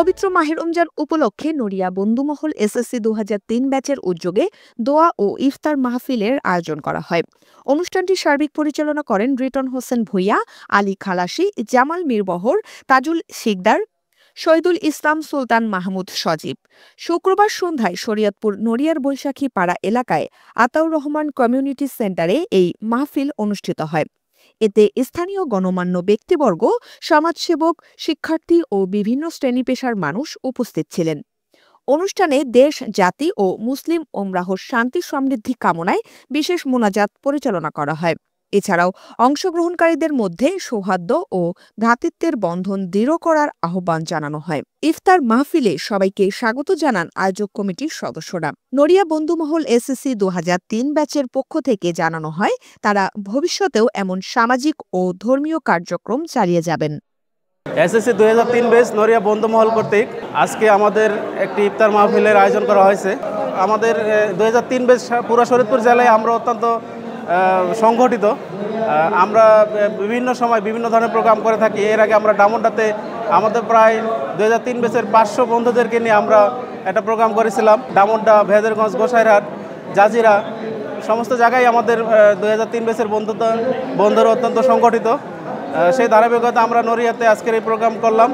পবিত্র মাহে রমজান উপলক্ষে নড়িয়া বন্ধুমহল এসএসসি ২০০৩ ব্যাচের উদ্যোগে দোয়া ও ইফতার মাহফিলের আয়োজন করা হয়। অনুষ্ঠানটি সার্বিক পরিচালনা করেন রিটন হোসেন ভূঁইয়া, আলী খালাসি, জামাল মিরবহর, তাজুল শিকদার, শহীদুল ইসলাম সুলতান মাহমুদ সজীব। শুক্রবার সন্ধ্যায় শরীয়তপুর নড়িয়ার বৈশাখী পাড়া এলাকায় আতাউর রহমান কমিউনিটি সেন্টারে এই মাহফিল অনুষ্ঠিত হয়। এতে স্থানীয় গণমান্য ব্যক্তিবর্গ, সমাজসেবক, শিক্ষার্থী ও বিভিন্ন শ্রেণী পেশার মানুষ উপস্থিত ছিলেন। অনুষ্ঠানে দেশ, জাতি ও মুসলিম ওমরাহর শান্তি সমৃদ্ধি কামনায় বিশেষ মোনাজাত পরিচালনা করা হয়। এছাড়াও অংশগ্রহণকারীদের মধ্যে সৌহার্দ্য ও ভ্রাতৃত্বের বন্ধন দৃঢ় করার আহ্বান জানানো হয়। ইফতার মাহফিলে সবাইকে স্বাগত জানান আয়োজক কমিটির সদস্যরা। নড়িয়া বন্ধুমহল এসএসসি ২০০৩ ব্যাচের পক্ষ থেকে জানানো হয়, তারা ভবিষ্যতেও এমন সামাজিক ও ধর্মীয় কার্যক্রম চালিয়ে যাবেন। এসএসসি ২০০৩ ব্যাচ নড়িয়া বন্ধুমহল কর্তৃক আজকে আমাদের একটি ইফতার মাহফিলের আয়োজন করা হয়েছে। আমাদের ২০০৩ ব্যাচ পুরো শরীয়তপুর জেলায় আমরা অত্যন্ত সংগঠিত। আমরা বিভিন্ন সময় বিভিন্ন ধরনের প্রোগ্রাম করে থাকি। এর আগে আমরা ডামন্ডাতে আমাদের প্রায় ২০০৩ ব্যাচের ৫০০ বন্ধুদেরকে নিয়ে আমরা একটা প্রোগ্রাম করেছিলাম। ডামন্ডা, ভেদেরগঞ্জ, গোসাইরহাট, জাজিরা সমস্ত জায়গায় আমাদের ২০০৩ ব্যাচের বন্ধুরা অত্যন্ত সংগঠিত। সেই ধারাবাহিকতা আমরা নড়িয়াতে আজকের এই প্রোগ্রাম করলাম।